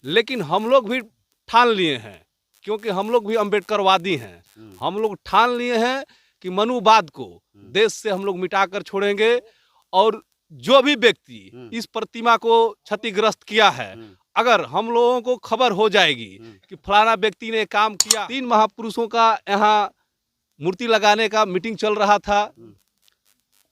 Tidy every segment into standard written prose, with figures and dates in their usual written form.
लेकिन हम लोग भी ठान लिए हैं, क्योंकि हम लोग भी अम्बेडकरवादी हैं। हम लोग ठान लिए हैं कि मनुवाद को देश से हम लोग मिटा कर छोड़ेंगे, और जो भी व्यक्ति इस प्रतिमा को क्षतिग्रस्त किया है, अगर हम लोगों को खबर हो जाएगी कि फलाना व्यक्ति ने काम किया। 3 महापुरुषों का यहाँ मूर्ति लगाने का मीटिंग चल रहा था,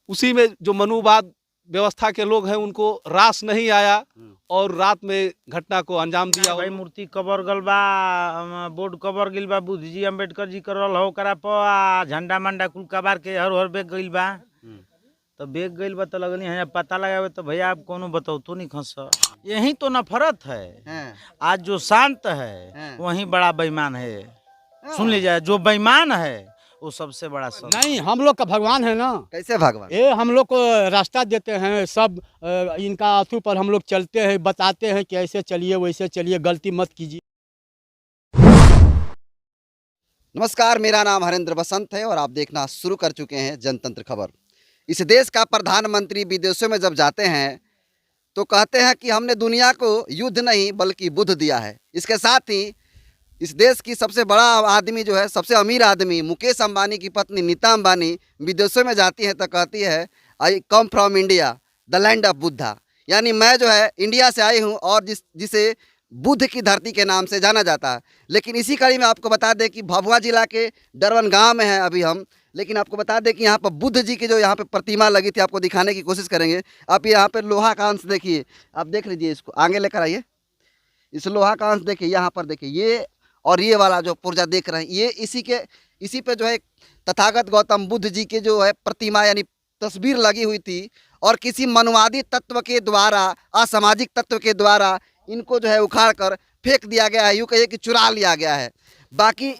उसी में जो मनुवाद व्यवस्था के लोग हैं उनको रास नहीं आया और रात में घटना को अंजाम दिया। भाई मूर्ति कबर गल बा, बोर्ड कबर गिल बा, बुद्ध जी अम्बेडकर जी करल हो करा पर झंडा मंडा कुल कबार के हर हर बेग गइल बा। तो बेग गइल बा तो लगनी है पता लगावे तो भैया आप कोनो बताओ तो नहीं खस। यही तो नफरत है। आज जो शांत है वही बड़ा बेईमान है। सुन लीजिए, जो बेईमान है वो सबसे बड़ा सब। नहीं, हम लोग का भगवान है ना। कैसे भगवान? ये हम लोग को रास्ता देते हैं, सब इनका आंसू पर हम लोग चलते हैं, बताते हैं कि ऐसे चलिए वैसे चलिए, गलती मत कीजिए। नमस्कार, मेरा नाम हरेंद्र बसंत है और आप देखना शुरू कर चुके हैं जनतंत्र खबर। इस देश का प्रधानमंत्री विदेशों में जब जाते हैं तो कहते हैं कि हमने दुनिया को युद्ध नहीं बल्कि बुद्ध दिया है। इसके साथ ही इस देश की सबसे बड़ा आदमी जो है, सबसे अमीर आदमी मुकेश अंबानी की पत्नी नीता अंबानी विदेशों में जाती है तो कहती है I come from India the land of Buddha, यानी मैं जो है इंडिया से आई हूँ और जिसे बुद्ध की धरती के नाम से जाना जाता है। लेकिन इसी कड़ी में आपको बता दें कि भभुआ जिला के डरवन गांव में है अभी हम, लेकिन आपको बता दें कि यहाँ पर बुद्ध जी की जो यहाँ पे प्रतिमा लगी थी आपको दिखाने की कोशिश करेंगे। आप यहाँ पे लोहा का अंश देखिए, आप देख लीजिए, इसको आगे लेकर आइए। इस लोहा का अंश देखिए, यहाँ पर देखिए, ये और ये वाला जो पुर्जा देख रहे हैं, ये इसी पे जो है तथागत गौतम बुद्ध जी के जो है प्रतिमा यानी तस्वीर लगी हुई थी, और किसी मनुवादी तत्व के द्वारा, असामाजिक तत्व के द्वारा इनको जो है उखाड़ कर फेंक दिया गया है, यूँ कहिए कि चुरा लिया गया है। बाकी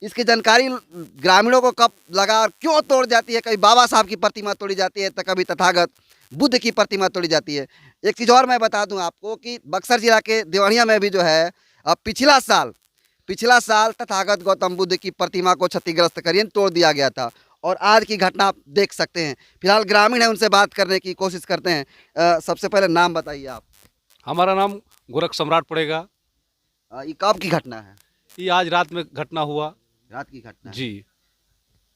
इसकी जानकारी ग्रामीणों को कब लगा और क्यों तोड़ जाती है, कभी बाबा साहब की प्रतिमा तोड़ी जाती है तो कभी तथागत बुद्ध की प्रतिमा तोड़ी जाती है। एक चीज़ और मैं बता दूं आपको कि बक्सर जिला के देवरिया में भी जो है पिछला साल तथागत गौतम बुद्ध की प्रतिमा को क्षतिग्रस्त करिए तोड़ दिया गया था, और आज की घटना आप देख सकते हैं। फिलहाल ग्रामीण है, उनसे बात करने की कोशिश करते हैं। सबसे पहले नाम बताइए आप। हमारा नाम गोरख सम्राट पड़ेगा। ये कब की घटना है? ये आज रात में घटना हुआ। रात की घटना जी।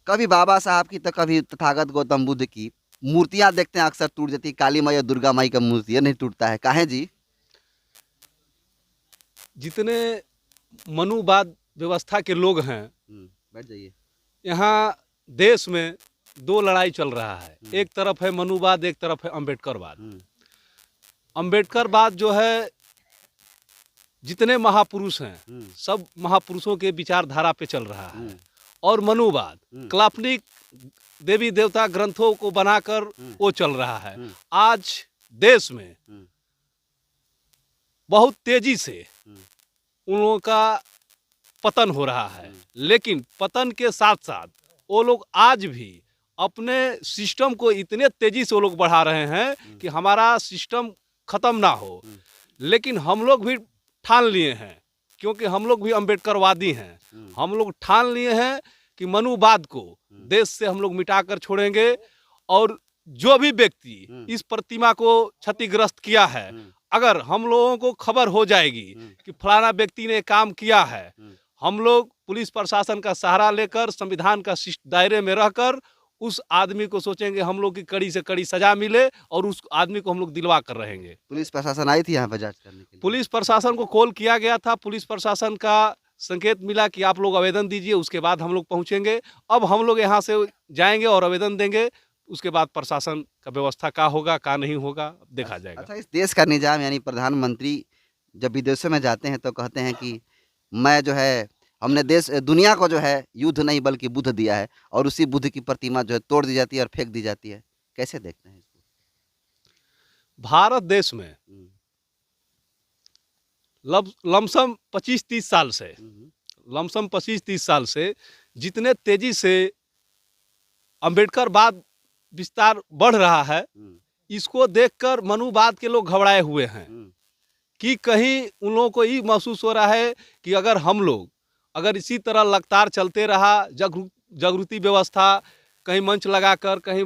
कभी बाबा साहब की तो कभी तथागत गौतम बुद्ध की मूर्तियां देखते हैं, अक्सर टूट जाती है। काली माई और दुर्गा माई का मूर्ति नहीं टूटता है, काहे जी? जितने मनुवाद व्यवस्था के लोग हैं, बैठ जाइए। यहाँ देश में 2 लड़ाई चल रहा है। एक तरफ है मनुवाद, एक तरफ है अम्बेडकरवाद। अम्बेडकरवाद जो है, जितने महापुरुष हैं सब महापुरुषों के विचारधारा पे चल रहा है, और मनुवाद काल्पनिक देवी देवता ग्रंथों को बनाकर वो चल रहा है। आज देश में बहुत तेजी से उन लोगों का पतन हो रहा है, लेकिन पतन के साथ साथ वो लोग आज भी अपने सिस्टम को इतने तेजी से वो लोग बढ़ा रहे हैं कि हमारा सिस्टम खत्म ना हो। लेकिन हम लोग भी ठान लिए हैं, क्योंकि हम लोग भी अम्बेडकरवादी हैं। हम लोग ठान लिए हैं कि मनुवाद को देश से हम लोग मिटा कर छोड़ेंगे, और जो भी व्यक्ति इस प्रतिमा को क्षतिग्रस्त किया है, अगर हम लोगों को खबर हो जाएगी कि फलाना व्यक्ति ने काम किया है, हम लोग पुलिस प्रशासन का सहारा लेकर, संविधान का दायरे में रहकर उस आदमी को सोचेंगे हम लोग की कड़ी से कड़ी सजा मिले, और उस आदमी को हम लोग दिलवा कर रहेंगे। पुलिस प्रशासन आई थी यहाँ पर जांच करने के लिए? पुलिस प्रशासन को कॉल किया गया था। पुलिस प्रशासन का संकेत मिला कि आप लोग आवेदन दीजिए, उसके बाद हम लोग पहुँचेंगे। अब हम लोग यहाँ से जाएंगे और आवेदन देंगे, उसके बाद प्रशासन का व्यवस्था का होगा का नहीं होगा देखा जाएगा। अच्छा, इस देश का निजाम यानी प्रधानमंत्री जब विदेशों में जाते हैं तो कहते हैं कि मैं जो है, हमने दुनिया को जो है युद्ध नहीं बल्कि बुद्ध दिया है, और उसी बुद्ध की प्रतिमा जो है तोड़ दी जाती है और फेंक दी जाती है। कैसे देखते हैं इसको? भारत देश में लमसम 25-30 साल से जितने तेजी से अम्बेडकरवाद विस्तार बढ़ रहा है, इसको देखकर मनुवाद के लोग घबराए हुए हैं कि कहीं उन लोगों को ये महसूस हो रहा है कि अगर हम लोग इसी तरह लगातार चलते रहा, जागृति व्यवस्था कहीं मंच लगाकर, कहीं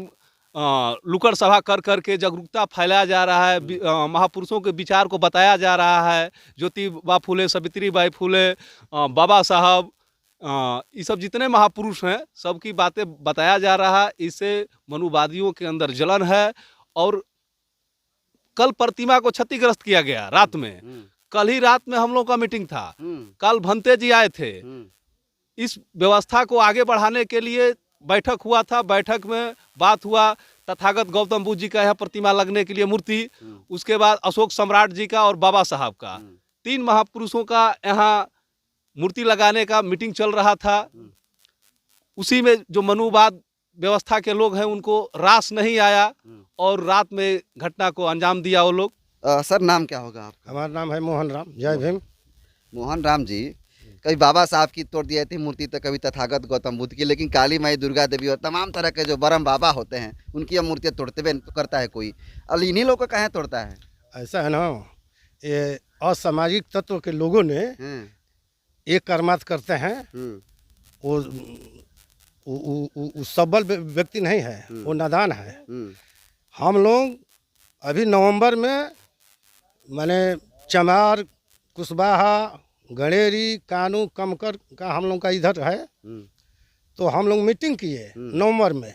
लुकड़ सभा कर करके जागरूकता फैलाया जा रहा है, महापुरुषों के विचार को बताया जा रहा है। ज्योतिबा फूले, सावित्रीबाई फूले, बाबा साहब, ये सब जितने महापुरुष हैं सबकी बातें बताया जा रहा है। इससे मनुवादियों के अंदर जलन है। और कल प्रतिमा को क्षतिग्रस्त किया गया रात में। कल ही रात में हम लोग का मीटिंग था। कल भंते जी आए थे। इस व्यवस्था को आगे बढ़ाने के लिए बैठक हुआ था। बैठक में बात हुआ तथागत गौतम बुद्ध जी का यहाँ प्रतिमा लगने के लिए मूर्ति, उसके बाद अशोक सम्राट जी का और बाबा साहब का, 3 महापुरुषों का यहाँ मूर्ति लगाने का मीटिंग चल रहा था। उसी में जो मनुवाद व्यवस्था के लोग हैं उनको रास नहीं आया और रात में घटना को अंजाम दिया वो लोग। सर नाम क्या होगा आपका? हमारा नाम है मोहन राम। जय भीम। मोहन राम जी, कभी बाबा साहब की तोड़ दी थी मूर्ति, तो कभी तथागत गौतम बुद्ध की, लेकिन काली माई, दुर्गा देवी और तमाम तरह के जो बरम बाबा होते हैं उनकी अब मूर्तियाँ तोड़ते हुए करता है कोई। अब इन्हीं लोग को कहाँ तोड़ता है? ऐसा है ना, ये असामाजिक तत्व के लोगों ने एक कर्मात करते हैं। वो सबल व्यक्ति नहीं है, वो नादान है। हम लोग अभी नवंबर में माने चमार, कुशवाहा, गणेरी, कानू, कमकर का हम लोग का इधर है। तो हम लोग मीटिंग किए नवंबर में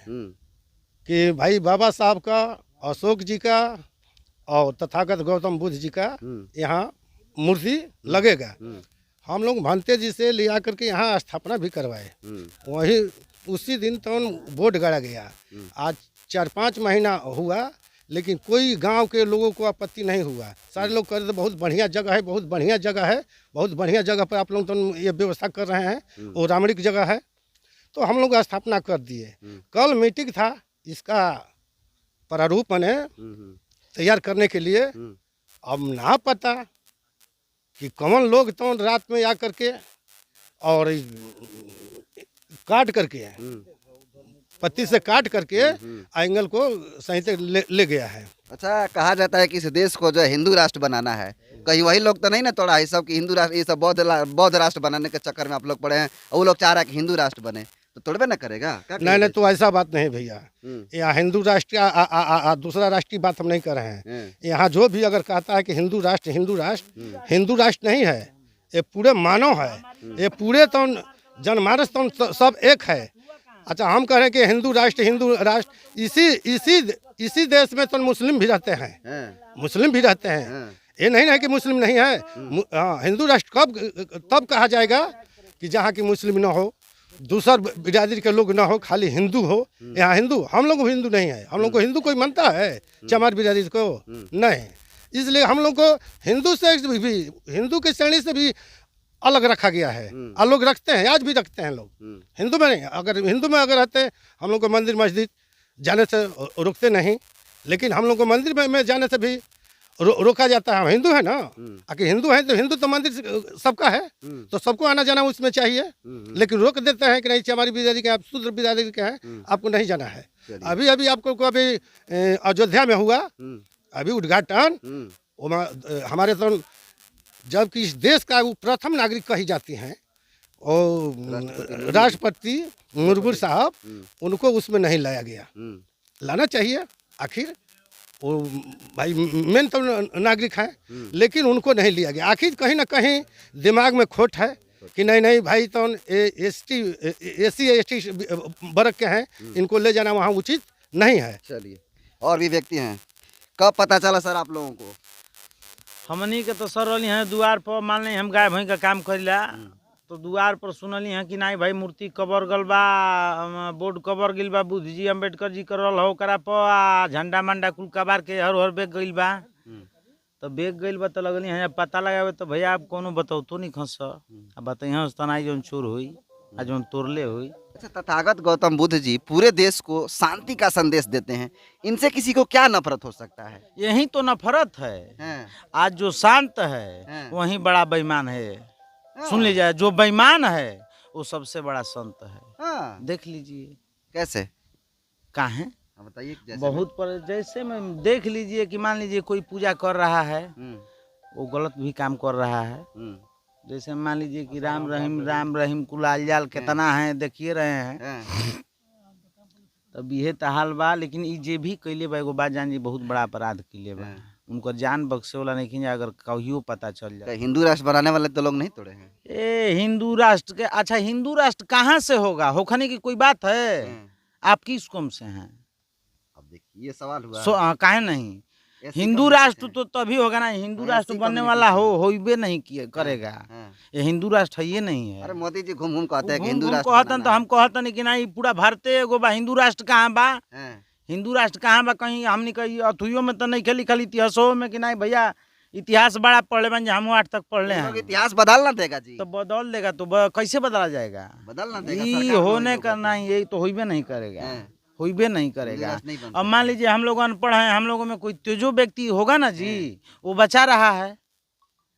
कि भाई बाबा साहब का, अशोक जी का और तथागत गौतम बुद्ध जी का यहाँ मूर्ति लगेगा। हम लोग भंते जी से लिया करके यहाँ स्थापना भी करवाए। वही उसी दिन तो बोर्ड गाड़ा गया। आज 4-5 महीना हुआ, लेकिन कोई गांव के लोगों को आपत्ति नहीं हुआ। सारे लोग कर दे बहुत बढ़िया जगह है, बहुत बढ़िया जगह है, बहुत बढ़िया जगह पर आप लोग तो ये व्यवस्था कर रहे हैं, वो रामणिक जगह है। तो हम लोग स्थापना कर दिए। कल मीटिंग था, इसका प्रारूप ने तैयार करने के लिए। अब ना पता कि कौन लोग तो रात में आ करके और काट करके पत्ती से काट करके एंगल को सही से ले गया है। अच्छा, कहा जाता है कि इस देश को जो है हिंदू राष्ट्र बनाना है। कहीं वही लोग तो नहीं ना तोड़ा है सब कि हिंदू राष्ट्र, ये सब बौद्ध राष्ट्र बनाने के चक्कर में आप लोग पड़े हैं और वो लोग चाह रहा है कि हिंदू राष्ट्र बने, तो तोड़बे ना करेगा? नहीं, तो ऐसा बात नहीं भैया। यहाँ हिंदू राष्ट्र दूसरा राष्ट्र की बात हम नहीं कर रहे हैं। यहाँ जो भी अगर कहता है कि हिंदू राष्ट्र हिंदू राष्ट्र नहीं है। ये पूरे मानव है, ये पूरे तो जनमानस तो सब एक है। अच्छा, हम कह रहे हैं कि हिंदू राष्ट्र इसी देश में तो मुस्लिम भी रहते हैं, ये नहीं है कि मुस्लिम नहीं है। हिंदू राष्ट्र तब कहा जाएगा कि जहाँ की मुस्लिम ना हो, दूसर बिरादरी के लोग ना हो, खाली हिंदू हो। यहाँ हिंदू, हम लोग हिंदू नहीं है। हम लोग को हिंदू कोई मानता है? चमार बिरादरी को नहीं। इसलिए हम लोग को हिंदू से भी, हिंदू की श्रेणी से भी अलग रखा गया है। और लोग रखते हैं, आज भी रखते हैं लोग। हिंदू में नहीं, अगर हिंदू में अगर रहते हम लोग को मंदिर मस्जिद जाने से रोकते नहीं, लेकिन हम लोग को मंदिर में जाने से भी रोका जाता है। हम हिंदू है ना, अगर हिंदू है तो हिंदू तो मंदिर सबका है, तो सबको आना जाना उसमें चाहिए। लेकिन रोक देते हैं कि नहीं, हमारी बिरादरी के, आप शूद्र बिरादरी के हैं, आपको नहीं जाना है। अभी आपको अभी अयोध्या में हुआ अभी उद्घाटन, हमारे तो जबकि इस देश का वो प्रथम नागरिक कही जाती हैं और राष्ट्रपति मुर्मू साहब, उनको उसमें नहीं लाया गया। लाना चाहिए, आखिर वो भाई मेन तो नागरिक हैं, लेकिन उनको नहीं लिया गया। आखिर कहीं ना कहीं दिमाग में खोट है कि नहीं भाई तो SC/ST वर्ग के हैं, इनको ले जाना वहाँ उचित नहीं है। चलिए, और भी व्यक्ति हैं। कब पता चला सर आप लोगों को? हमनी के तो सर रही हैं द्वार पर, मान ली हम गाय भैंस का काम करेला, तो द्वार पर सुनली हैं कि नहीं भाई मूर्ति कबर गल बा, बोर्ड कबर गिल बा, बुद्ध जी अम्बेडकर जी करल हो करा पर झंडा मंडा कुल कबार के हर बेग गइल बा। तो बेग गइल बा तो लगली हैं पता लगावे, तो भैया आप कोनो बताओ तो नहीं खस, अब बताइए तनाई जौन चोर हुई आ जौन तोड़ले हुई। अच्छा, तथागत गौतम बुद्ध जी पूरे देश को शांति का संदेश देते हैं, इनसे किसी को क्या नफरत हो सकता है? यही तो नफरत है। आज जो शांत है वही बड़ा बेईमान है। सुन लीजिए, जो बेईमान है वो सबसे बड़ा संत है। देख लीजिए कैसे, कहाँ है बताइए। बहुत पर जैसे में देख लीजिए कि मान लीजिए कोई पूजा कर रहा है, वो गलत भी काम कर रहा है। जैसे मान लीजिए कि राम रहीम कुलाल जाल कितना है देखिए रहे हैं। तब ये तो हाल बा। लेकिन ई जे भी कैले बा एगो बात जान जी बहुत बड़ा अपराध कैले बा। उनको जान बख्शे वाला नहीं खिंजा अगर कहियो पता चल जाए। हिंदू राष्ट्र बनाने वाले तो लोग नहीं तोड़े हैं। ए हिंदू राष्ट्र के अच्छा हिंदू राष्ट्र कहाँ से होगा? होखने की कोई बात है? आप किस कौम से हैं? अब देखिए ये सवाल हुआ। काहे नहीं? ऐसी हिंदू कम्युनिटी राष्ट्र है। तो तभी होगा ना। हिंदू राष्ट्र ऐसी बनने कम्युनिटी वाला है। होइबे नहीं किया करेगा। हाँ। ये हिंदू राष्ट्र है ये नहीं है। अरे मोदी जी घूम घूम कहते हैं कि घूम हिंदू घूम राष्ट्र कहतन बनाना तो हम कहतन कि नहीं पूरा भारते एगो बा। हिंदू राष्ट्र कहाँ बा? है। हाँ। हिंदू राष्ट्र कहाँ बा? कहीं हमने कही अथुइयों में तो नहीं खेली, खाली इतिहासों में कि नहीं भैया इतिहास बड़ा पढ़ ले बन हम 8 तक पढ़ ले ये लोग हैं। इतिहास बदलना देगा जी। तो बदल देगा तो कैसे बदला जाएगा? बदलना देगा ये सरकार होने को करना ही यही तो होइबे नहीं करेगा। हाँ। होइबे नहीं हिंदू करेगा। राष्ट्र नहीं बन अब मान लीजिए हम लोग अनपढ़ हैं, हम लोगों में कोई तेजो व्यक्ति होगा ना जी, वो बचा रहा है,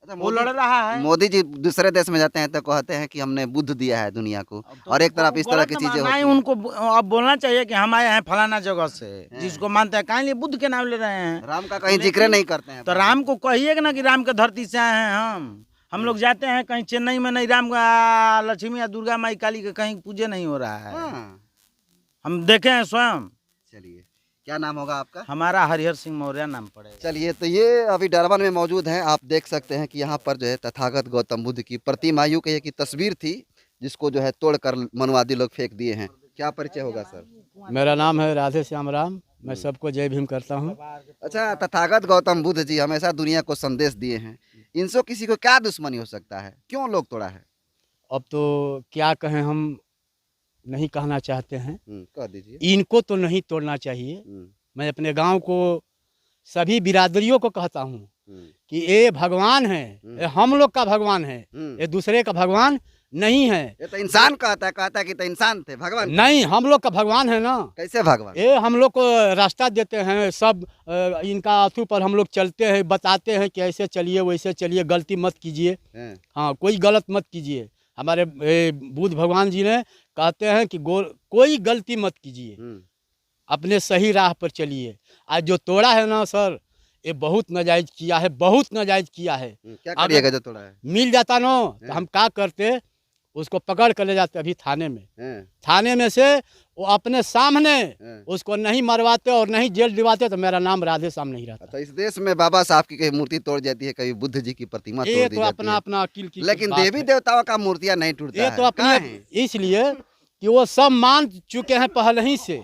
अच्छा, वो लड़ रहा है। मोदी जी दूसरे देश में जाते हैं तो कहते हैं कि हमने बुद्ध दिया है दुनिया को, अब तो और एक तरफ इस तरह की गलत चीजें ना होती नहीं, हैं। उनको अब बोलना चाहिए कि हम आए हैं फलाना जगह से, जिसको मानते हैं काहे लिए बुद्ध के नाम ले रहे हैं? राम का कहीं जिक्र नहीं करते हैं। तो राम को कहिए ना कि राम के धरती से आए हैं हम लोग जाते हैं कहीं चेन्नई में, नहीं राम का लक्ष्मी या दुर्गा माई काली के कहीं पूजे नहीं हो रहा है। हाँ। हम देखे हैं स्वयं। चलिए, क्या नाम होगा आपका? हमारा हरिहर सिंह मौर्य नाम पड़ेगा। चलिए, तो ये अभी डरबन में मौजूद हैं। आप देख सकते हैं कि यहाँ पर जो है तथागत गौतम बुद्ध की प्रतिमा, यूँ कहिए कि तस्वीर थी, जिसको जो है तोड़कर मनुवादी लोग फेंक दिए हैं। क्या परिचय होगा सर? मेरा नाम है राधे श्याम राम। मैं सबको जय भीम करता हूँ। अच्छा, तथागत गौतम बुद्ध जी हमेशा दुनिया को संदेश दिए हैं, इनसे किसी को क्या दुश्मनी हो सकता है? क्यों लोग तोड़ा है? अब तो क्या कहें, हम नहीं कहना चाहते हैं। कह दीजिए। इनको तो नहीं तोड़ना चाहिए। मैं अपने गांव को सभी बिरादरियों को कहता हूँ कि ये भगवान है, ये हम लोग का भगवान है, ये दूसरे का भगवान नहीं है। ये तो इंसान कहता है कि तो इंसान थे, भगवान नहीं, हम लोग का भगवान है ना। कैसे भगवान? ये हम लोग को रास्ता देते हैं, सब इनका अथू पर हम लोग चलते हैं, बताते हैं कि ऐसे चलिए वैसे चलिए, गलती मत कीजिए। हाँ, कोई गलत मत कीजिए। हमारे बुद्ध भगवान जी ने कहते हैं कि कोई गलती मत कीजिए, अपने सही राह पर चलिए। आज जो तोड़ा है ना सर, ये बहुत नाजायज किया है, बहुत नाजायज किया है। क्या करिएगा जो तोड़ा है? मिल जाता ना तो हम क्या करते, उसको पकड़ कर ले जाते अभी थाने में। थाने में से वो अपने सामने उसको नहीं मरवाते और नहीं जेल दिवाते तो मेरा नाम राधे श्याम नहीं रहता। तो इस देश में बाबा साहब की कहीं मूर्ति तोड़ जाती है, कभी बुद्ध जी की प्रतिमा तोड़ ये दी तो जाती अपना है, अपना अकील की लेकिन बात देवी है। देवताओं का मूर्तियां नहीं टूटता ये है। तो अपने इसलिए कि वो सब मान चुके हैं पहले ही से।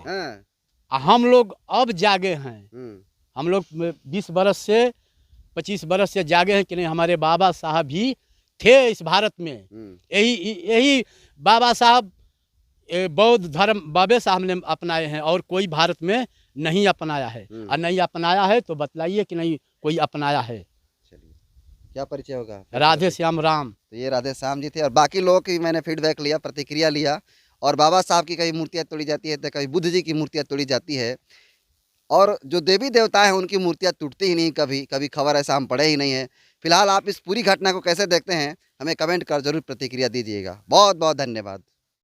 हम लोग अब जागे हैं। हम लोग 20 बरस से 25 बरस से जागे हैं कि नहीं, हमारे बाबा साहब भी थे इस भारत में। यही बाबा साहब बौद्ध धर्म बाबे साहब ने अपनाए हैं और कोई भारत में नहीं अपनाया है। और नहीं अपनाया है तो बतलाइए कि नहीं कोई अपनाया है। चलिए, क्या परिचय होगा? राधे श्याम राम। तो ये राधे श्याम जी थे, और बाकी लोगों की मैंने फीडबैक लिया, प्रतिक्रिया लिया। और बाबा साहब की कहीं मूर्तियाँ तोड़ी जाती है तो कभी बुद्ध जी की मूर्तियाँ तोड़ी जाती है, और जो देवी देवता हैं उनकी मूर्तियाँ टूटती ही नहीं, कभी खबर ऐसा हम पढ़े ही नहीं है। फिलहाल आप इस पूरी घटना को कैसे देखते हैं, हमें कमेंट कर जरूर प्रतिक्रिया दीजिएगा। बहुत बहुत धन्यवाद।